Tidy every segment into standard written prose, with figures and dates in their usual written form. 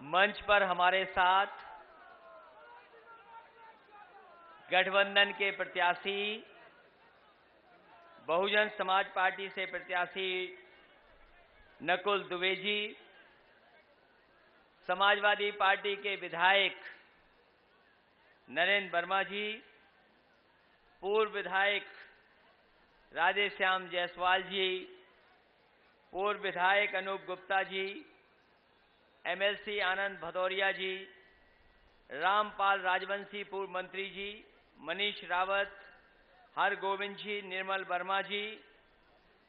मंच पर हमारे साथ गठबंधन के प्रत्याशी, बहुजन समाज पार्टी से प्रत्याशी नकुल दुबे जी, समाजवादी पार्टी के विधायक नरेंद्र वर्मा जी, पूर्व विधायक राधेश्याम जायसवाल जी, पूर्व विधायक अनूप गुप्ता जी, एमएलसी आनंद भदौरिया जी, रामपाल राजवंशी पूर्व मंत्री जी, मनीष रावत, हरगोविंद जी, निर्मल वर्मा जी,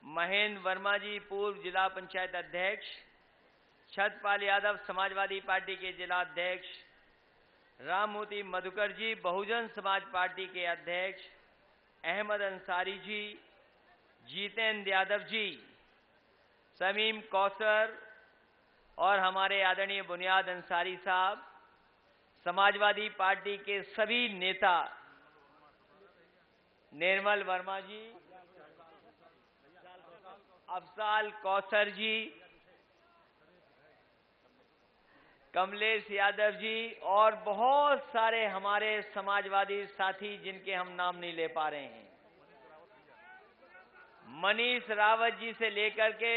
महेंद्र वर्मा जी पूर्व जिला पंचायत अध्यक्ष, छत्रपाल यादव समाजवादी पार्टी के जिला अध्यक्ष, राममूर्ति मधुकर जी बहुजन समाज पार्टी के अध्यक्ष, अहमद अंसारी जी, जितेंद्र यादव जी, समीम कौसर और हमारे आदरणीय बुनियाद अंसारी साहब, समाजवादी पार्टी के सभी नेता, निर्मल वर्मा जी, अफजाल कौसर जी, कमलेश यादव जी और बहुत सारे हमारे समाजवादी साथी जिनके हम नाम नहीं ले पा रहे हैं, मनीष रावत जी से लेकर के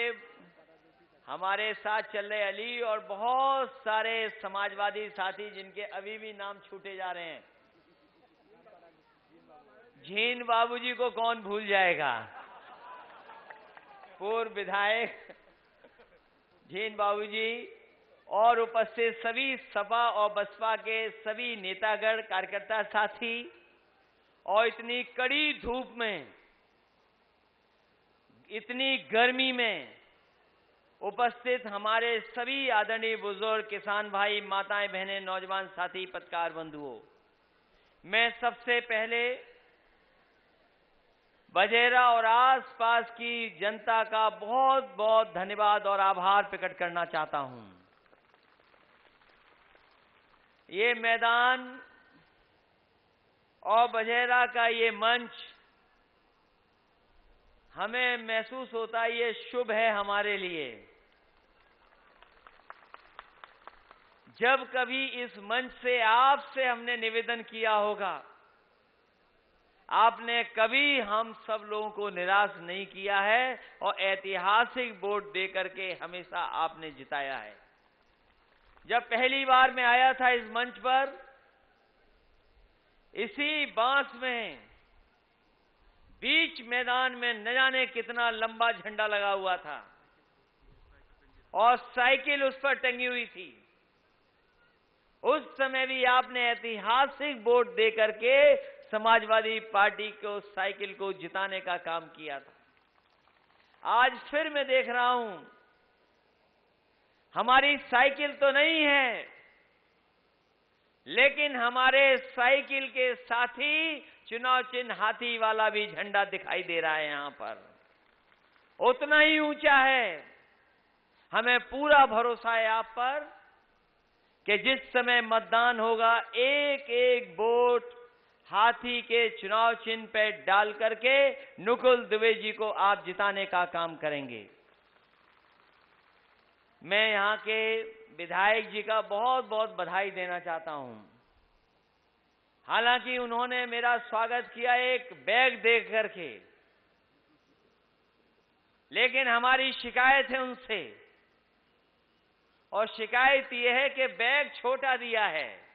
हमारे साथ चल रहे अली और बहुत सारे समाजवादी साथी जिनके अभी भी नाम छूटे जा रहे हैं। झीन बाबूजी को कौन भूल जाएगा, पूर्व विधायक झीन बाबूजी और उपस्थित सभी सपा और बसपा के सभी नेतागण, कार्यकर्ता साथी और इतनी कड़ी धूप में, इतनी गर्मी में उपस्थित हमारे सभी आदरणीय बुजुर्ग, किसान भाई, माताएं, बहनें, नौजवान साथी, पत्रकार बंधुओं, मैं सबसे पहले बजेरा और आसपास की जनता का बहुत बहुत धन्यवाद और आभार प्रकट करना चाहता हूं। ये मैदान और बजेरा का ये मंच हमें महसूस होता है ये शुभ है हमारे लिए। जब कभी इस मंच से आपसे हमने निवेदन किया होगा, आपने कभी हम सब लोगों को निराश नहीं किया है और ऐतिहासिक वोट देकर के हमेशा आपने जिताया है। जब पहली बार मैं आया था इस मंच पर, इसी बांस में बीच मैदान में न जाने कितना लंबा झंडा लगा हुआ था और साइकिल उस पर टंगी हुई थी। उस समय भी आपने ऐतिहासिक वोट देकर के समाजवादी पार्टी को, साइकिल को जिताने का काम किया था। आज फिर मैं देख रहा हूं, हमारी साइकिल तो नहीं है, लेकिन हमारे साइकिल के साथी चुनाव चिन्ह हाथी वाला भी झंडा दिखाई दे रहा है यहां पर, उतना ही ऊंचा है। हमें पूरा भरोसा है आप पर कि जिस समय मतदान होगा, एक एक वोट हाथी के चुनाव चिन्ह पे डाल करके नकुल दुबे जी को आप जिताने का काम करेंगे। मैं यहां के विधायक जी का बहुत बहुत बधाई देना चाहता हूं। हालांकि उन्होंने मेरा स्वागत किया एक बैग देख करके, लेकिन हमारी शिकायत है उनसे, और शिकायत यह है कि बैग छोटा दिया है।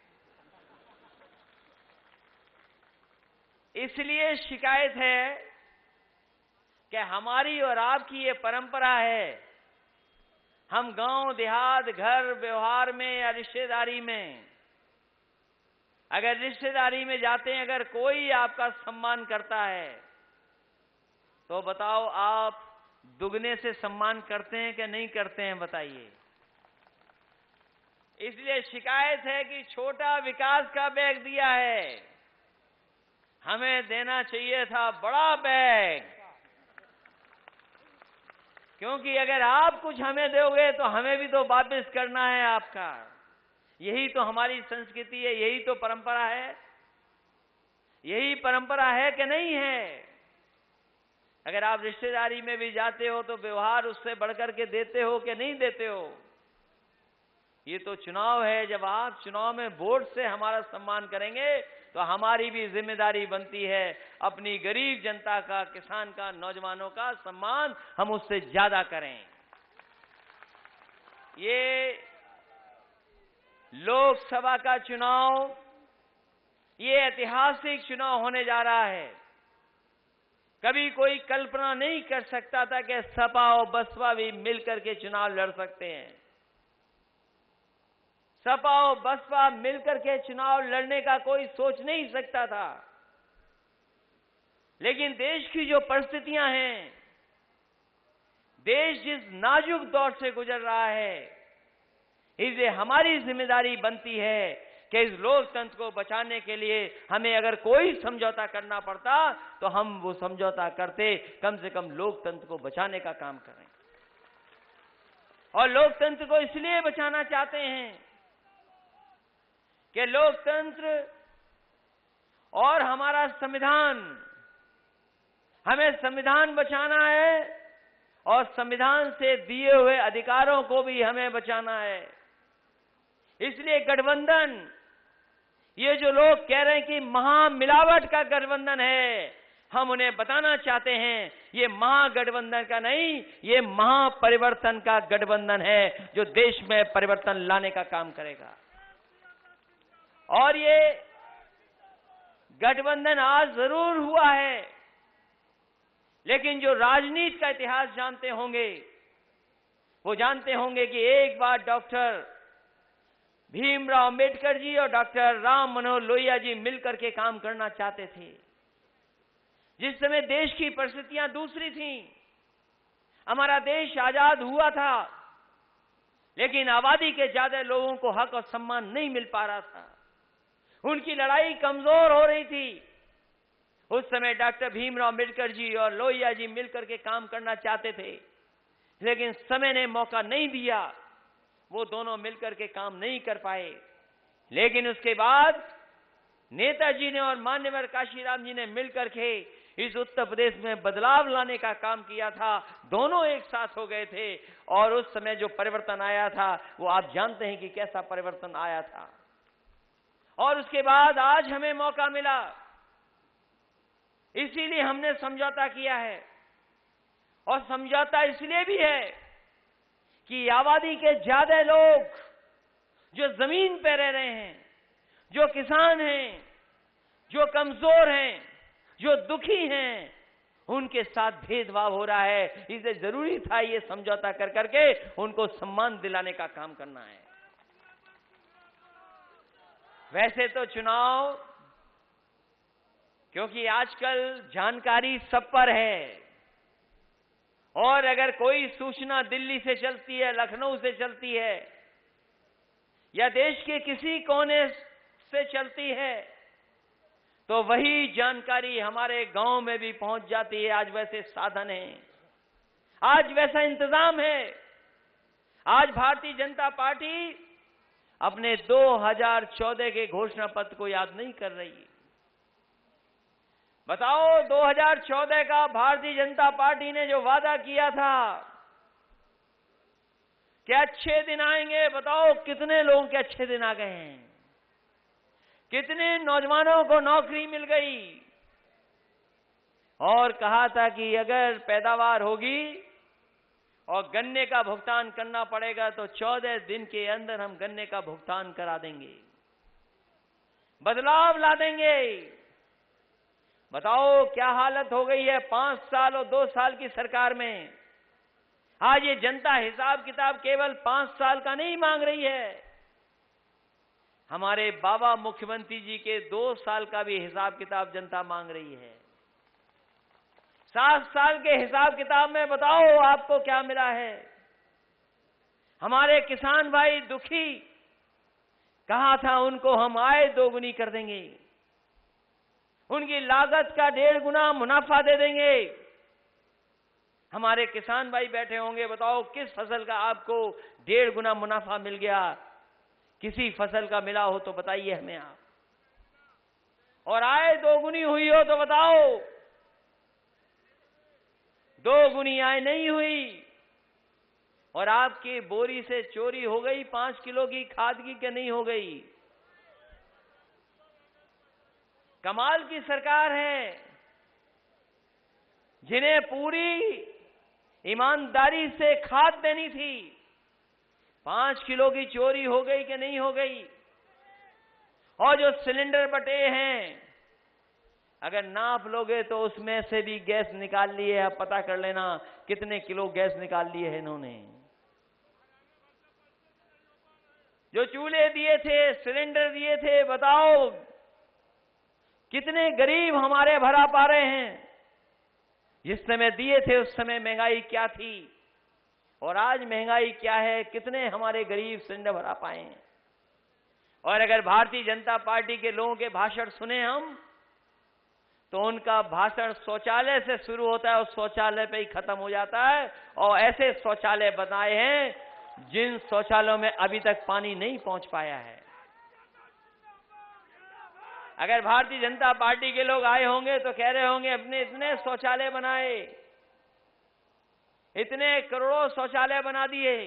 इसलिए शिकायत है कि हमारी और आपकी ये परंपरा है, हम गांव देहात, घर व्यवहार में या रिश्तेदारी में, अगर रिश्तेदारी में जाते हैं, अगर कोई आपका सम्मान करता है तो बताओ आप दुगने से सम्मान करते हैं कि नहीं करते हैं, बताइए। इसलिए शिकायत है कि छोटा विकास का बैग दिया है, हमें देना चाहिए था बड़ा बैग, क्योंकि अगर आप कुछ हमें दोगे तो हमें भी तो वापस करना है आपका। यही तो हमारी संस्कृति है, यही तो परंपरा है। यही परंपरा है कि नहीं है? अगर आप रिश्तेदारी में भी जाते हो तो व्यवहार उससे बढ़कर के देते हो कि नहीं देते हो? ये तो चुनाव है। जब आप चुनाव में वोट से हमारा सम्मान करेंगे तो हमारी भी जिम्मेदारी बनती है अपनी गरीब जनता का, किसान का, नौजवानों का सम्मान हम उससे ज्यादा करें। ये लोकसभा का चुनाव, ये ऐतिहासिक चुनाव होने जा रहा है। कभी कोई कल्पना नहीं कर सकता था कि सपा और बसपा भी मिलकर के चुनाव लड़ सकते हैं। सपा और बसपा मिलकर के चुनाव लड़ने का कोई सोच नहीं सकता था। लेकिन देश की जो परिस्थितियां हैं, देश जिस नाजुक दौर से गुजर रहा है, इसलिए हमारी जिम्मेदारी बनती है कि इस लोकतंत्र को बचाने के लिए हमें अगर कोई समझौता करना पड़ता तो हम वो समझौता करते, कम से कम लोकतंत्र को बचाने का काम करें। और लोकतंत्र को इसलिए बचाना चाहते हैं कि लोकतंत्र और हमारा संविधान, हमें संविधान बचाना है और संविधान से दिए हुए अधिकारों को भी हमें बचाना है। इसलिए गठबंधन, ये जो लोग कह रहे हैं कि महामिलावट का गठबंधन है, हम उन्हें बताना चाहते हैं ये महागठबंधन का नहीं, ये महापरिवर्तन का गठबंधन है जो देश में परिवर्तन लाने का काम करेगा। और ये गठबंधन आज जरूर हुआ है, लेकिन जो राजनीति का इतिहास जानते होंगे वो जानते होंगे कि एक बार डॉक्टर भीमराव अंबेडकर जी और डॉक्टर राम मनोहर लोहिया जी मिलकर के काम करना चाहते थे। जिस समय देश की परिस्थितियां दूसरी थीं, हमारा देश आजाद हुआ था, लेकिन आबादी के ज्यादा लोगों को हक और सम्मान नहीं मिल पा रहा था। उनकी लड़ाई कमजोर हो रही थी। उस समय डॉक्टर भीमराव अंबेडकर जी और लोहिया जी मिलकर के काम करना चाहते थे, लेकिन समय ने मौका नहीं दिया, वो दोनों मिलकर के काम नहीं कर पाए। लेकिन उसके बाद नेताजी ने और मान्यवर काशीराम जी ने मिलकर के इस उत्तर प्रदेश में बदलाव लाने का काम किया था। दोनों एक साथ हो गए थे और उस समय जो परिवर्तन आया था वो आप जानते हैं कि कैसा परिवर्तन आया था। और उसके बाद आज हमें मौका मिला, इसीलिए हमने समझौता किया है। और समझौता इसलिए भी है कि आबादी के ज्यादा लोग जो जमीन पर रह रहे हैं, जो किसान हैं, जो कमजोर हैं, जो दुखी हैं, उनके साथ भेदभाव हो रहा है। इसलिए जरूरी था ये समझौता कर करके उनको सम्मान दिलाने का काम करना है। वैसे तो चुनाव, क्योंकि आजकल जानकारी सब पर है और अगर कोई सूचना दिल्ली से चलती है, लखनऊ से चलती है या देश के किसी कोने से चलती है तो वही जानकारी हमारे गांव में भी पहुंच जाती है। आज वैसे साधन हैं, आज वैसा इंतजाम है। आज भारतीय जनता पार्टी अपने 2014 के घोषणा पत्र को याद नहीं कर रही है। बताओ 2014 का भारतीय जनता पार्टी ने जो वादा किया था कि अच्छे दिन आएंगे, बताओ कितने लोगों के अच्छे दिन आ गए हैं, कितने नौजवानों को नौकरी मिल गई। और कहा था कि अगर पैदावार होगी और गन्ने का भुगतान करना पड़ेगा तो 14 दिन के अंदर हम गन्ने का भुगतान करा देंगे, बदलाव ला देंगे। बताओ क्या हालत हो गई है 5 साल और 2 साल की सरकार में। आज ये जनता हिसाब किताब केवल 5 साल का नहीं मांग रही है, हमारे बाबा मुख्यमंत्री जी के 2 साल का भी हिसाब किताब जनता मांग रही है। 7 साल के हिसाब किताब में बताओ आपको क्या मिला है। हमारे किसान भाई दुखी, कहा था उनको हम आय दोगुनी कर देंगे, उनकी लागत का 1.5 गुना मुनाफा दे देंगे। हमारे किसान भाई बैठे होंगे, बताओ किस फसल का आपको 1.5 गुना मुनाफा मिल गया, किसी फसल का मिला हो तो बताइए हमें आप। और आय 2 गुनी हुई हो तो बताओ। 2 गुनी आय नहीं हुई। और आपकी बोरी से चोरी हो गई 5 किलो की खाद की कि नहीं हो गई? कमाल की सरकार है, जिन्हें पूरी ईमानदारी से खाद देनी थी, 5 किलो की चोरी हो गई कि नहीं हो गई? और जो सिलेंडर बटे हैं, अगर नाप लोगे तो उसमें से भी गैस निकाल लिए है। आप पता कर लेना कितने किलो गैस निकाल लिए हैं इन्होंने। जो चूल्हे दिए थे, सिलेंडर दिए थे, बताओ कितने गरीब हमारे भरा पा रहे हैं? जिस समय दिए थे उस समय महंगाई क्या थी और आज महंगाई क्या है? कितने हमारे गरीब सिलेंडर भरा पाए हैं? और अगर भारतीय जनता पार्टी के लोगों के भाषण सुने हम, तो उनका भाषण शौचालय से शुरू होता है और शौचालय पे ही खत्म हो जाता है। और ऐसे शौचालय बनाए हैं जिन शौचालयों में अभी तक पानी नहीं पहुंच पाया है। अगर भारतीय जनता पार्टी के लोग आए होंगे तो कह रहे होंगे अपने इतने शौचालय बनाए, इतने करोड़ों शौचालय बना दिए।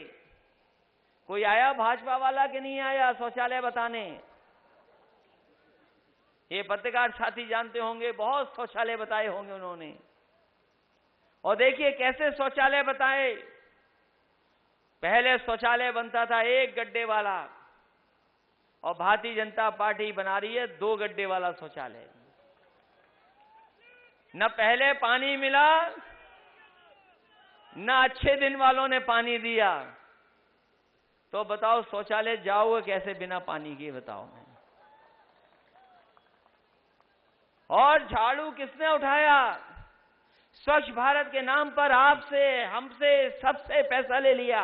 कोई आया भाजपा वाला कि नहीं आया शौचालय बताने? ये पत्रकार साथी जानते होंगे, बहुत शौचालय बताए होंगे उन्होंने। और देखिए कैसे शौचालय बताए। पहले शौचालय बनता था 1 गड्ढे वाला, और भारतीय जनता पार्टी बना रही है 2 गड्ढे वाला शौचालय। न पहले पानी मिला, न अच्छे दिन वालों ने पानी दिया। तो बताओ शौचालय जाओगे कैसे बिना पानी के? बताओ। और झाड़ू किसने उठाया? स्वच्छ भारत के नाम पर आपसे, हमसे, सबसे पैसा ले लिया।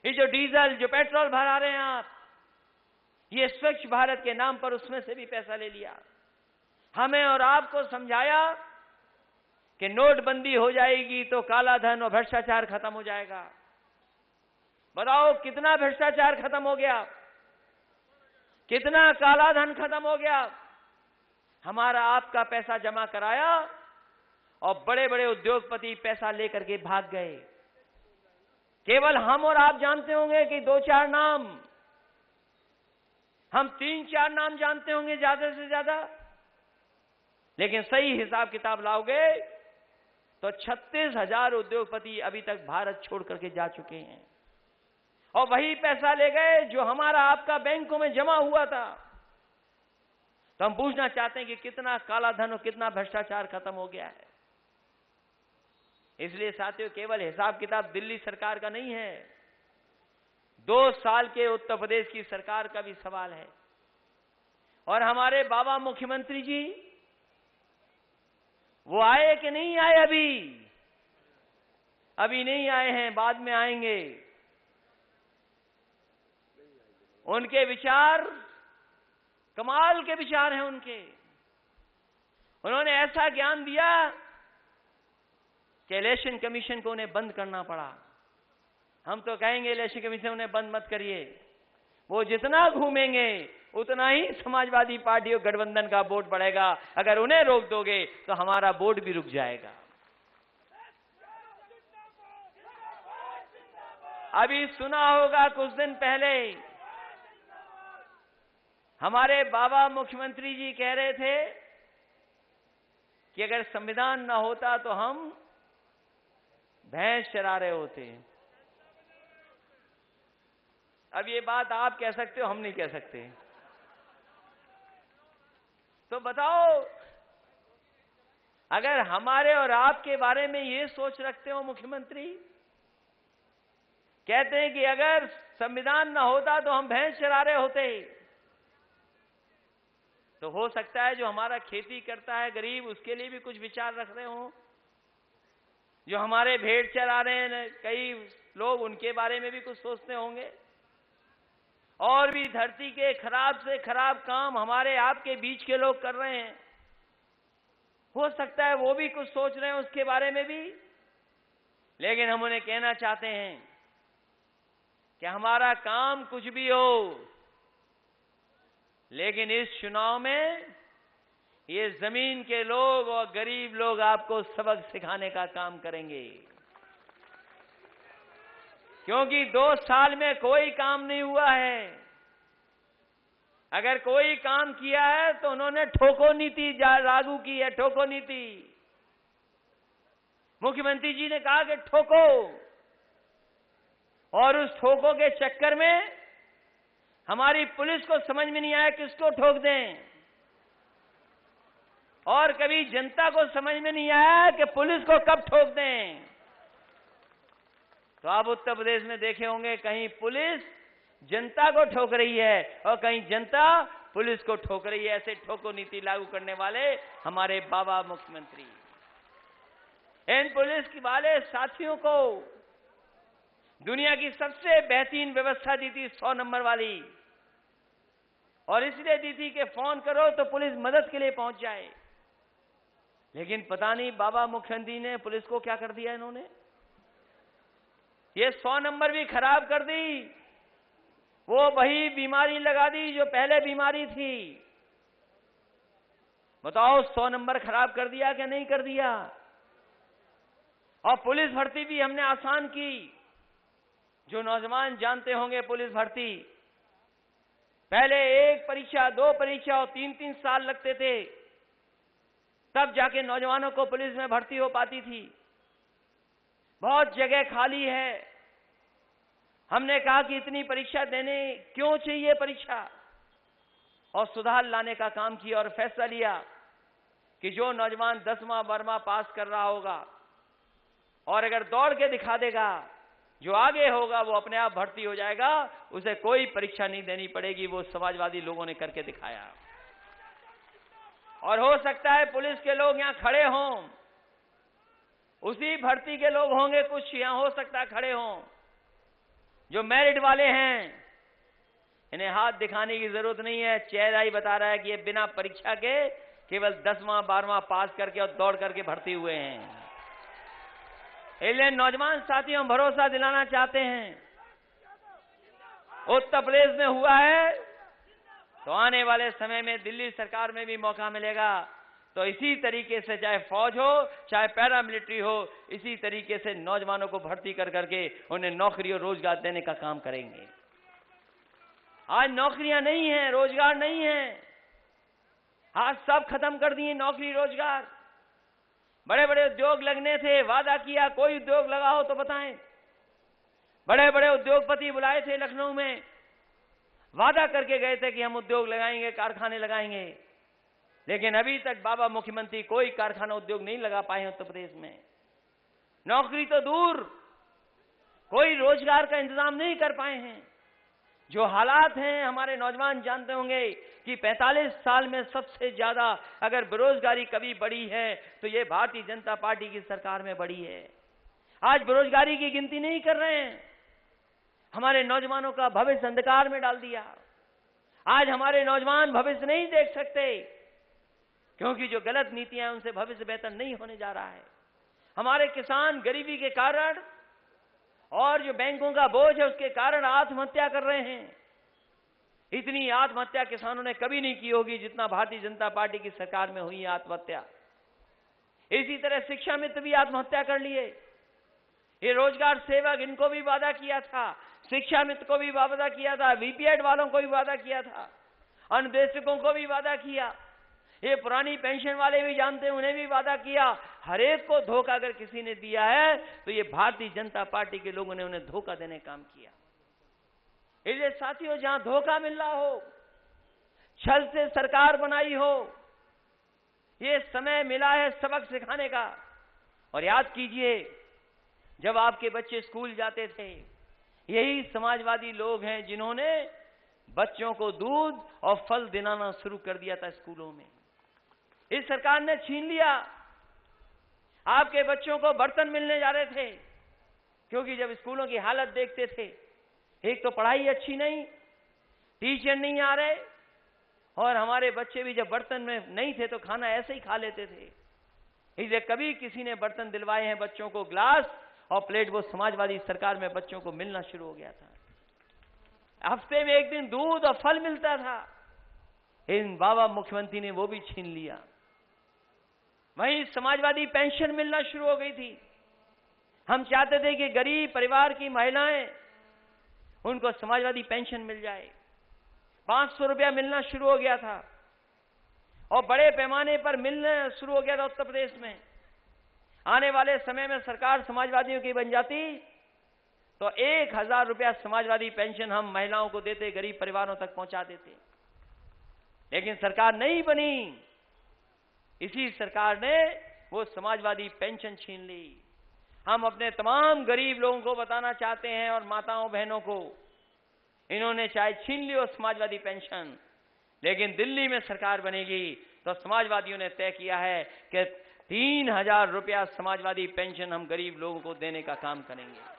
ये जो डीजल, जो पेट्रोल भरा रहे हैं आप, ये स्वच्छ भारत के नाम पर उसमें से भी पैसा ले लिया। हमें और आपको समझाया कि नोटबंदी हो जाएगी तो काला धन और भ्रष्टाचार खत्म हो जाएगा। बताओ कितना भ्रष्टाचार खत्म हो गया, कितना काला धन खत्म हो गया। हमारा आपका पैसा जमा कराया और बड़े बड़े उद्योगपति पैसा लेकर के भाग गए। केवल हम और आप जानते होंगे कि 2-4 नाम, हम 3-4 नाम जानते होंगे ज्यादा से ज्यादा, लेकिन सही हिसाब किताब लाओगे तो 36,000 उद्योगपति अभी तक भारत छोड़ करके जा चुके हैं। और वही पैसा ले गए जो हमारा आपका बैंकों में जमा हुआ था। तो हम पूछना चाहते हैं कि कितना काला धन और कितना भ्रष्टाचार खत्म हो गया है। इसलिए साथियों, केवल हिसाब किताब दिल्ली सरकार का नहीं है, 2 साल के उत्तर प्रदेश की सरकार का भी सवाल है। और हमारे बाबा मुख्यमंत्री जी, वो आए कि नहीं आए? अभी नहीं आए हैं, बाद में आएंगे। उनके विचार कमाल के विचार हैं उनके। उन्होंने ऐसा ज्ञान दिया कि इलेक्शन कमीशन को उन्हें बंद करना पड़ा। हम तो कहेंगे इलेक्शन कमीशन उन्हें बंद मत करिए, वो जितना घूमेंगे उतना ही समाजवादी पार्टी और गठबंधन का वोट बढ़ेगा। अगर उन्हें रोक दोगे तो हमारा वोट भी रुक जाएगा। अभी सुना होगा कुछ दिन पहले हमारे बाबा मुख्यमंत्री जी कह रहे थे कि अगर संविधान न होता तो हम भैंस चरा रहे होते। अब ये बात आप कह सकते हो, हम नहीं कह सकते। तो बताओ, अगर हमारे और आपके बारे में ये सोच रखते हो मुख्यमंत्री, कहते हैं कि अगर संविधान न होता तो हम भैंस चरा रहे होते, तो हो सकता है जो हमारा खेती करता है गरीब, उसके लिए भी कुछ विचार रख रहे हो। जो हमारे भेड़ चरा रहे हैं कई लोग, उनके बारे में भी कुछ सोचते होंगे। और भी धरती के खराब से खराब काम हमारे आपके बीच के लोग कर रहे हैं, हो सकता है वो भी कुछ सोच रहे हैं उसके बारे में भी। लेकिन हम उन्हें कहना चाहते हैं कि हमारा काम कुछ भी हो, लेकिन इस चुनाव में ये जमीन के लोग और गरीब लोग आपको सबक सिखाने का काम करेंगे। क्योंकि 2 साल में कोई काम नहीं हुआ है। अगर कोई काम किया है तो उन्होंने ठोको नीति लागू की है, ठोको नीति। मुख्यमंत्री जी ने कहा कि ठोको, और उस ठोको के चक्कर में हमारी पुलिस को समझ में नहीं आया किसको ठोक दें, और कभी जनता को समझ में नहीं आया कि पुलिस को कब ठोक दें। तो आप उत्तर प्रदेश में देखे होंगे कहीं पुलिस जनता को ठोक रही है और कहीं जनता पुलिस को ठोक रही है। ऐसे ठोको नीति लागू करने वाले हमारे बाबा मुख्यमंत्री। इन पुलिस वाले साथियों को दुनिया की सबसे बेहतरीन व्यवस्था दी थी 100 नंबर वाली, और इसलिए दी थी कि फोन करो तो पुलिस मदद के लिए पहुंच जाए। लेकिन पता नहीं बाबा मुख्यमंत्री ने पुलिस को क्या कर दिया इन्होंने, ये 100 नंबर भी खराब कर दी। वो वही बीमारी लगा दी जो पहले बीमारी थी। बताओ 100 नंबर खराब कर दिया क्या नहीं कर दिया। और पुलिस भर्ती भी हमने आसान की। जो नौजवान जानते होंगे पुलिस भर्ती, पहले 1 परीक्षा 2 परीक्षा और 3-3 साल लगते थे, तब जाके नौजवानों को पुलिस में भर्ती हो पाती थी। बहुत जगह खाली है। हमने कहा कि इतनी परीक्षा देने क्यों चाहिए परीक्षा, और सुधार लाने का काम किया और फैसला लिया कि जो नौजवान 10वां 12वां पास कर रहा होगा और अगर दौड़ के दिखा देगा, जो आगे होगा वो अपने आप भर्ती हो जाएगा, उसे कोई परीक्षा नहीं देनी पड़ेगी। वो समाजवादी लोगों ने करके दिखाया। और हो सकता है पुलिस के लोग यहां खड़े हों, उसी भर्ती के लोग होंगे कुछ यहां हो सकता है खड़े हों जो मेरिट वाले हैं। इन्हें हाथ दिखाने की जरूरत नहीं है, चेहरा ही बता रहा है कि ये बिना परीक्षा के केवल 10वां 12वां पास करके और दौड़ करके भर्ती हुए हैं। इसलिए नौजवान साथियों भरोसा दिलाना चाहते हैं, उत्तर प्रदेश में हुआ है तो आने वाले समय में दिल्ली सरकार में भी मौका मिलेगा। तो इसी तरीके से चाहे फौज हो चाहे पैरामिलिट्री हो, इसी तरीके से नौजवानों को भर्ती कर करके उन्हें नौकरी और रोजगार देने का काम करेंगे। आज नौकरियां नहीं है, रोजगार नहीं है, आज सब खत्म कर दिए नौकरी रोजगार। बड़े बड़े उद्योग लगने थे, वादा किया, कोई उद्योग लगा हो तो बताएं। बड़े बड़े उद्योगपति बुलाए थे लखनऊ में, वादा करके गए थे कि हम उद्योग लगाएंगे, कारखाने लगाएंगे, लेकिन अभी तक बाबा मुख्यमंत्री कोई कारखाना उद्योग नहीं लगा पाए उत्तर प्रदेश में। नौकरी तो दूर, कोई रोजगार का इंतजाम नहीं कर पाए हैं। जो हालात हैं हमारे नौजवान जानते होंगे कि 45 साल में सबसे ज्यादा अगर बेरोजगारी कभी बढ़ी है तो ये भारतीय जनता पार्टी की सरकार में बढ़ी है। आज बेरोजगारी की गिनती नहीं कर रहे हैं, हमारे नौजवानों का भविष्य अंधकार में डाल दिया। आज हमारे नौजवान भविष्य नहीं देख सकते क्योंकि जो गलत नीतियां हैं उनसे भविष्य बेहतर नहीं होने जा रहा है। हमारे किसान गरीबी के कारण और जो बैंकों का बोझ है उसके कारण आत्महत्या कर रहे हैं। इतनी आत्महत्या किसानों ने कभी नहीं की होगी जितना भारतीय जनता पार्टी की सरकार में हुई आत्महत्या। इसी तरह शिक्षा मित्र भी आत्महत्या कर लिए। ये रोजगार सेवक, इनको भी वादा किया था, शिक्षा मित्र को भी वादा किया था, बीपीएड वालों को भी वादा किया था, अन्वेषकों को भी वादा किया, ये पुरानी पेंशन वाले भी जानते हैं उन्हें भी वादा किया। हर एक को धोखा अगर किसी ने दिया है तो ये भारतीय जनता पार्टी के लोगों ने उन्हें धोखा देने का काम किया। इसलिए साथियों, जहां धोखा मिल रहा हो, छल से सरकार बनाई हो, ये समय मिला है सबक सिखाने का। और याद कीजिए, जब आपके बच्चे स्कूल जाते थे, यही समाजवादी लोग हैं जिन्होंने बच्चों को दूध और फल दिलाना शुरू कर दिया था स्कूलों में। इस सरकार ने छीन लिया। आपके बच्चों को बर्तन मिलने जा रहे थे, क्योंकि जब स्कूलों की हालत देखते थे, एक तो पढ़ाई अच्छी नहीं, टीचर नहीं आ रहे, और हमारे बच्चे भी जब बर्तन में नहीं थे तो खाना ऐसे ही खा लेते थे। इसलिए कभी किसी ने बर्तन दिलवाए हैं बच्चों को, ग्लास और प्लेट, वो समाजवादी सरकार में बच्चों को मिलना शुरू हो गया था। हफ्ते में एक दिन दूध और फल मिलता था, इन बाबा मुख्यमंत्री ने वो भी छीन लिया। वहीं समाजवादी पेंशन मिलना शुरू हो गई थी। हम चाहते थे कि गरीब परिवार की महिलाएं, उनको समाजवादी पेंशन मिल जाए। 500 रुपया मिलना शुरू हो गया था और बड़े पैमाने पर मिलना शुरू हो गया था उत्तर प्रदेश में। आने वाले समय में सरकार समाजवादियों की बन जाती तो 1000 रुपया समाजवादी पेंशन हम महिलाओं को देते, गरीब परिवारों तक पहुंचा देते। लेकिन सरकार नहीं बनी, इसी सरकार ने वो समाजवादी पेंशन छीन ली। हम अपने तमाम गरीब लोगों को बताना चाहते हैं और माताओं बहनों को, इन्होंने चाहे छीन ली हो समाजवादी पेंशन, लेकिन दिल्ली में सरकार बनेगी तो समाजवादियों ने तय किया है कि 3000 रुपया समाजवादी पेंशन हम गरीब लोगों को देने का काम करेंगे।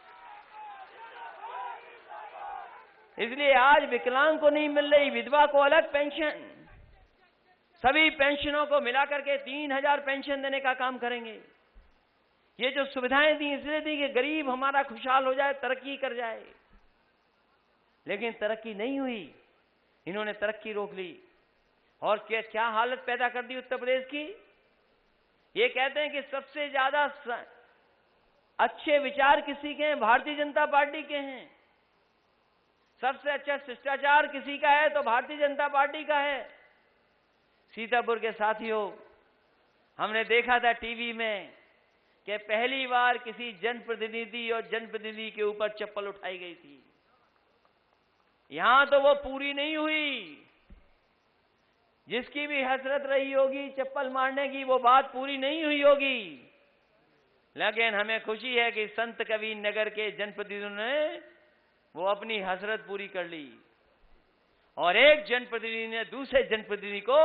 इसलिए आज विकलांग को नहीं मिल रही, विधवा को अलग पेंशन, सभी पेंशनों को मिलाकर के 3000 पेंशन देने का काम करेंगे। ये जो सुविधाएं दी इसलिए दी कि गरीब हमारा खुशहाल हो जाए, तरक्की कर जाए। लेकिन तरक्की नहीं हुई, इन्होंने तरक्की रोक ली और क्या हालत पैदा कर दी उत्तर प्रदेश की। ये कहते हैं कि सबसे ज्यादा अच्छे विचार किसी के हैं, भारतीय जनता पार्टी के हैं। सबसे अच्छा शिष्टाचार किसी का है तो भारतीय जनता पार्टी का है। सीतापुर के साथियों, हमने देखा था टीवी में कि पहली बार किसी जनप्रतिनिधि और जनप्रतिनिधि के ऊपर चप्पल उठाई गई थी। यहां तो वो पूरी नहीं हुई। जिसकी भी हसरत रही होगी चप्पल मारने की, वो बात पूरी नहीं हुई होगी। लेकिन हमें खुशी है कि संत कबीर नगर के जनप्रतिनिधियों ने वो अपनी हसरत पूरी कर ली और एक जनप्रतिनिधि ने दूसरे जनप्रतिनिधि को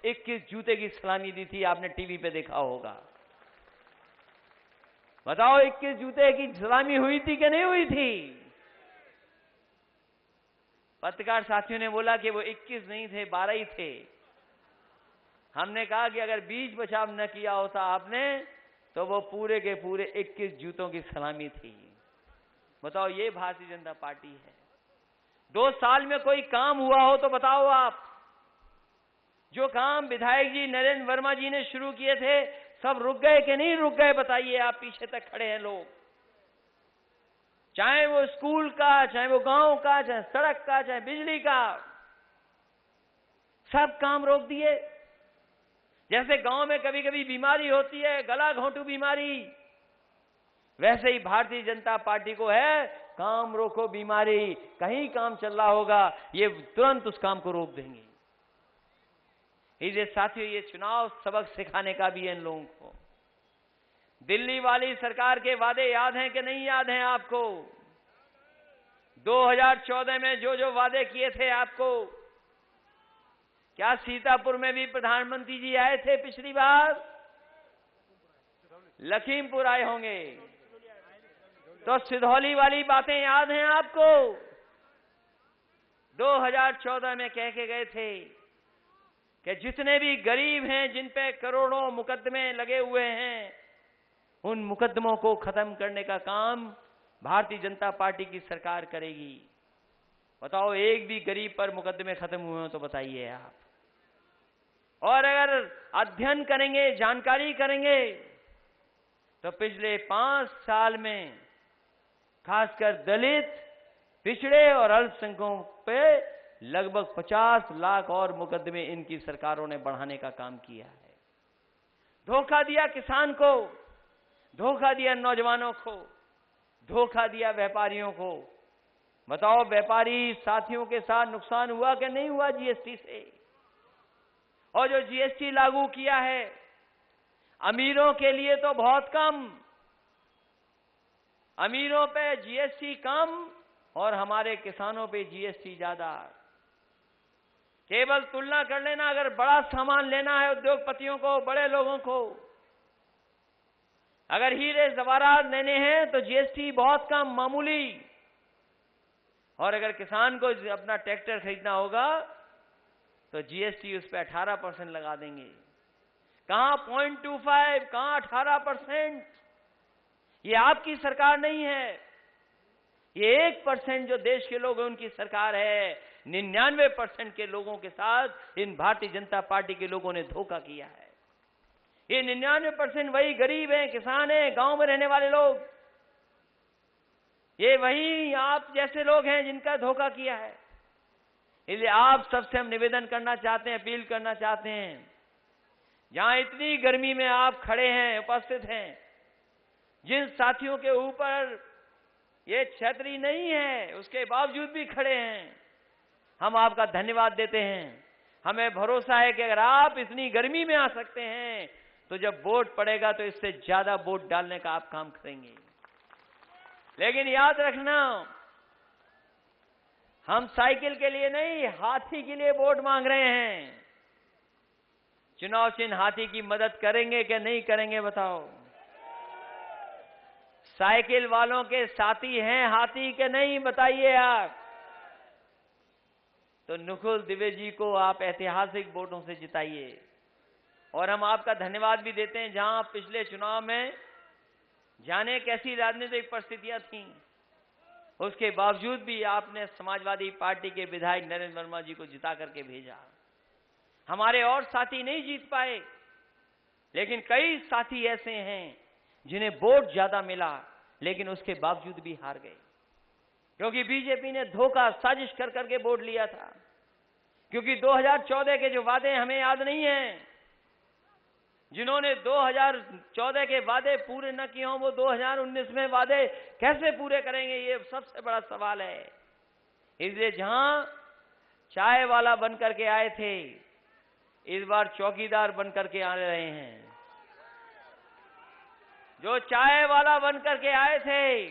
21 जूते की सलामी दी थी। आपने टीवी पे देखा होगा। बताओ 21 जूते की सलामी हुई थी कि नहीं हुई थी? पत्रकार साथियों ने बोला कि वो 21 नहीं थे, 12 ही थे। हमने कहा कि अगर बीच बचाव न किया होता आपने तो वो पूरे के पूरे 21 जूतों की सलामी थी। बताओ, ये भारतीय जनता पार्टी है। 2 साल में कोई काम हुआ हो तो बताओ आप। जो काम विधायक जी नरेंद्र वर्मा जी ने शुरू किए थे सब रुक गए कि नहीं रुक गए? बताइए आप, पीछे तक खड़े हैं लोग। चाहे वो स्कूल का, चाहे वो गांव का, चाहे सड़क का, चाहे बिजली का, सब काम रोक दिए। जैसे गांव में कभी कभी बीमारी होती है, गला घोंटू बीमारी, वैसे ही भारतीय जनता पार्टी को है काम रोको बीमारी। कहीं काम चल रहा होगा, ये तुरंत उस काम को रोक देंगे। इसलिए साथियों, ये चुनाव सबक सिखाने का भी है इन लोगों को। दिल्ली वाली सरकार के वादे याद हैं कि नहीं याद हैं आपको? 2014 में जो जो वादे किए थे आपको, क्या सीतापुर में भी प्रधानमंत्री जी आए थे पिछली बार? लखीमपुर आए होंगे तो सिधौली वाली बातें याद हैं आपको? 2014 में कह के गए थे कि जितने भी गरीब हैं, जिन पे करोड़ों मुकदमे लगे हुए हैं, उन मुकदमों को खत्म करने का काम भारतीय जनता पार्टी की सरकार करेगी। बताओ, एक भी गरीब पर मुकदमे खत्म हुए हो तो बताइए आप। और अगर अध्ययन करेंगे, जानकारी करेंगे, तो पिछले 5 साल में खासकर दलित, पिछड़े और अल्पसंख्यकों पे लगभग 50 लाख और मुकदमे इनकी सरकारों ने बढ़ाने का काम किया है। धोखा दिया किसान को, धोखा दिया नौजवानों को, धोखा दिया व्यापारियों को। बताओ, व्यापारी साथियों के साथ नुकसान हुआ कि नहीं हुआ जीएसटी से? और जो जीएसटी लागू किया है अमीरों के लिए तो बहुत कम, अमीरों पे जीएसटी कम और हमारे किसानों पे जीएसटी ज्यादा। केवल तुलना कर लेना, अगर बड़ा सामान लेना है उद्योगपतियों को, बड़े लोगों को, अगर हीरे जवाहरात लेने हैं तो जीएसटी बहुत कम, मामूली। और अगर किसान को अपना ट्रैक्टर खरीदना होगा तो जीएसटी उस पर 18% लगा देंगे। कहां 0.25, कहां 18%? ये आपकी सरकार नहीं है, ये 1% जो देश के लोग हैं उनकी सरकार है। 99% के लोगों के साथ इन भारतीय जनता पार्टी के लोगों ने धोखा किया है। ये 99% वही गरीब हैं, किसान हैं, गांव में रहने वाले लोग। ये वही आप जैसे लोग हैं जिनका धोखा किया है। इसलिए आप सबसे हम निवेदन करना चाहते हैं, अपील करना चाहते हैं, जहां इतनी गर्मी में आप खड़े हैं, उपस्थित हैं, जिन साथियों के ऊपर ये छतरी नहीं है उसके बावजूद भी खड़े हैं, हम आपका धन्यवाद देते हैं। हमें भरोसा है कि अगर आप इतनी गर्मी में आ सकते हैं तो जब वोट पड़ेगा तो इससे ज्यादा वोट डालने का आप काम करेंगे। लेकिन याद रखना, हम साइकिल के लिए नहीं, हाथी के लिए वोट मांग रहे हैं। चुनाव चिन्ह हाथी की मदद करेंगे कि नहीं करेंगे बताओ? साइकिल वालों के साथी हैं हाथी के नहीं, बताइए आप। तो नुकुल द्विवेदी जी को आप ऐतिहासिक वोटों से जिताइए। और हम आपका धन्यवाद भी देते हैं, जहां पिछले चुनाव में जाने कैसी राजनीतिक परिस्थितियां थीं, उसके बावजूद भी आपने समाजवादी पार्टी के विधायक नरेंद्र वर्मा जी को जिता करके भेजा। हमारे और साथी नहीं जीत पाए, लेकिन कई साथी ऐसे हैं जिन्हें वोट ज्यादा मिला लेकिन उसके बावजूद भी हार गए, क्योंकि बीजेपी ने धोखा साजिश कर करके वोट लिया था। क्योंकि 2014 के जो वादे हमें याद नहीं हैं, जिन्होंने 2014 के वादे पूरे न किए हों वो 2019 में वादे कैसे पूरे करेंगे, ये सबसे बड़ा सवाल है। इसलिए जहां चाय वाला बनकर के आए थे, इस बार चौकीदार बनकर के आ रहे हैं। जो चाय वाला बनकर के आए थे,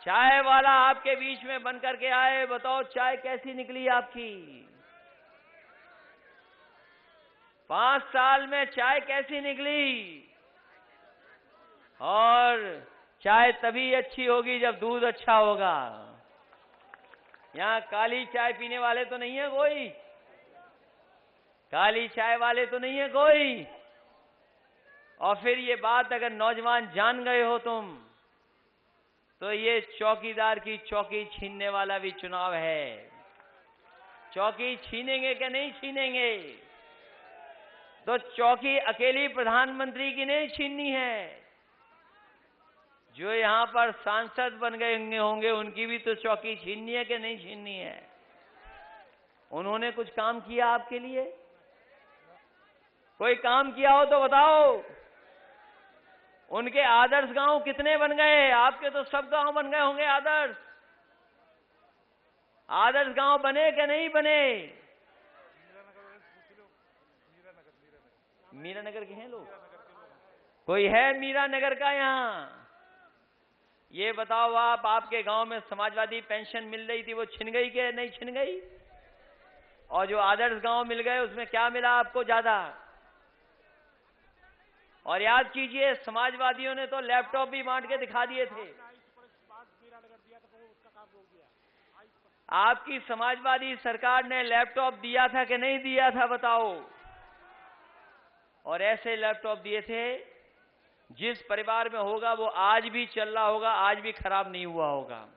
चाय वाला आपके बीच में बनकर के आए, बताओ चाय कैसी निकली आपकी? 5 साल में चाय कैसी निकली? और चाय तभी अच्छी होगी जब दूध अच्छा होगा। यहां काली चाय पीने वाले तो नहीं है कोई? काली चाय वाले तो नहीं है कोई? और फिर ये बात अगर नौजवान जान गए हो तुम, तो ये चौकीदार की चौकी छीनने वाला भी चुनाव है। चौकी छीनेंगे कि नहीं छीनेंगे? तो चौकी अकेली प्रधानमंत्री की नहीं छीननी है, जो यहां पर सांसद बन गए होंगे उनकी भी तो चौकी छीननी है कि नहीं छीननी है? उन्होंने कुछ काम किया आपके लिए? कोई काम किया हो तो बताओ। उनके आदर्श गांव कितने बन गए? आपके तो सब गांव बन गए होंगे आदर्श। आदर्श गांव बने कि नहीं बने? मीरा नगर के हैं लोग? कोई है मीरा नगर का यहां? ये बताओ आप, आपके गांव में समाजवादी पेंशन मिल रही थी, वो छिन गई कि नहीं छिन गई? और जो आदर्श गांव मिल गए उसमें क्या मिला आपको ज्यादा? और याद कीजिए, समाजवादियों ने तो लैपटॉप भी बांट के दिखा दिए थे। आपकी समाजवादी सरकार ने लैपटॉप दिया था कि नहीं दिया था बताओ? और ऐसे लैपटॉप दिए थे जिस परिवार में होगा वो आज भी चल रहा होगा, आज भी खराब नहीं हुआ होगा।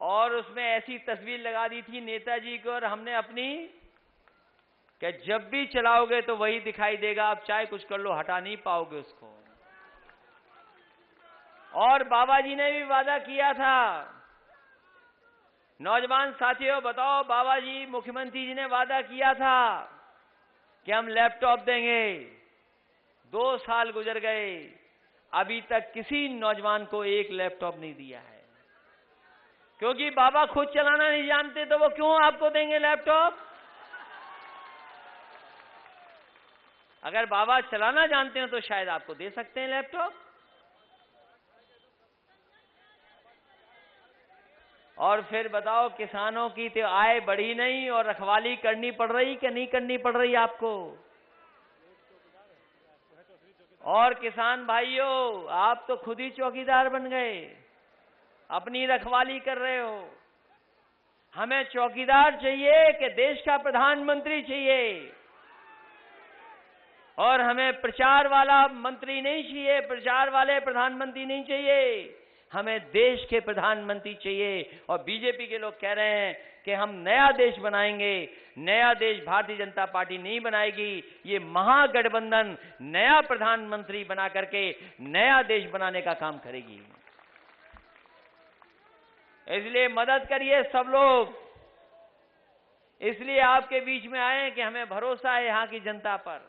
और उसमें ऐसी तस्वीर लगा दी थी नेताजी को और हमने अपनी, कि जब भी चलाओगे तो वही दिखाई देगा, आप चाहे कुछ कर लो हटा नहीं पाओगे उसको। और बाबा जी ने भी वादा किया था। नौजवान साथियों बताओ, बाबा जी मुख्यमंत्री जी ने वादा किया था कि हम लैपटॉप देंगे। 2 साल गुजर गए, अभी तक किसी नौजवान को एक लैपटॉप नहीं दिया है। क्योंकि बाबा खुद चलाना नहीं जानते, तो वो क्यों आपको देंगे लैपटॉप? अगर बाबा चलाना जानते हैं तो शायद आपको दे सकते हैं लैपटॉप। और फिर बताओ, किसानों की तो आय बढ़ी नहीं और रखवाली करनी पड़ रही कि नहीं करनी पड़ रही आपको? और किसान भाइयों, आप तो खुद ही चौकीदार बन गए, अपनी रखवाली कर रहे हो। हमें चौकीदार चाहिए कि देश का प्रधानमंत्री चाहिए। और हमें प्रचार वाला मंत्री नहीं चाहिए, प्रचार वाले प्रधानमंत्री नहीं चाहिए, हमें देश के प्रधानमंत्री चाहिए। और बीजेपी के लोग कह रहे हैं कि हम नया देश बनाएंगे, नया देश भारतीय जनता पार्टी नहीं बनाएगी, ये महागठबंधन नया प्रधानमंत्री बना करके नया देश बनाने का काम करेगी। इसलिए मदद करिए सब लोग। इसलिए आपके बीच में आए कि हमें भरोसा है यहां की जनता पर,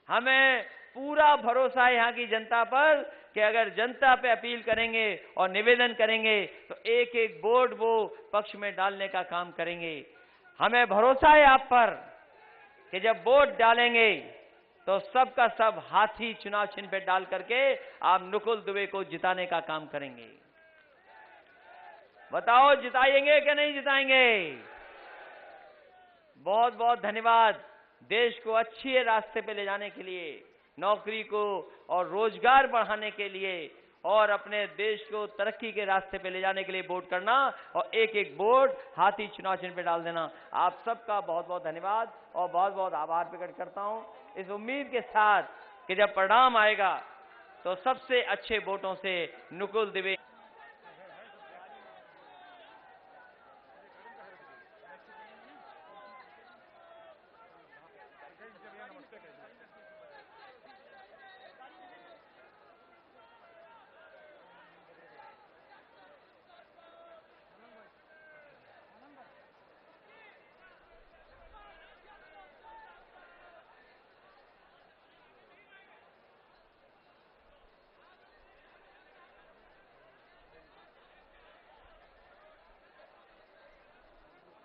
हमें पूरा भरोसा है यहां की जनता पर कि अगर जनता पे अपील करेंगे और निवेदन करेंगे तो एक एक वोट वो पक्ष में डालने का काम करेंगे। हमें भरोसा है आप पर कि जब वोट डालेंगे तो सबका सब हाथी चुनाव चिन्ह पे डाल करके आप नुकुल दुबे को जिताने का काम करेंगे। बताओ जिताएंगे कि नहीं जिताएंगे? बहुत बहुत धन्यवाद। देश को अच्छे रास्ते पे ले जाने के लिए, नौकरी को और रोजगार बढ़ाने के लिए और अपने देश को तरक्की के रास्ते पे ले जाने के लिए वोट करना और एक एक वोट हाथी चुनाव चिन्ह पे डाल देना। आप सबका बहुत बहुत धन्यवाद और बहुत बहुत आभार प्रकट करता हूं, इस उम्मीद के साथ कि जब परिणाम आएगा तो सबसे अच्छे वोटों से नुकुल दुबे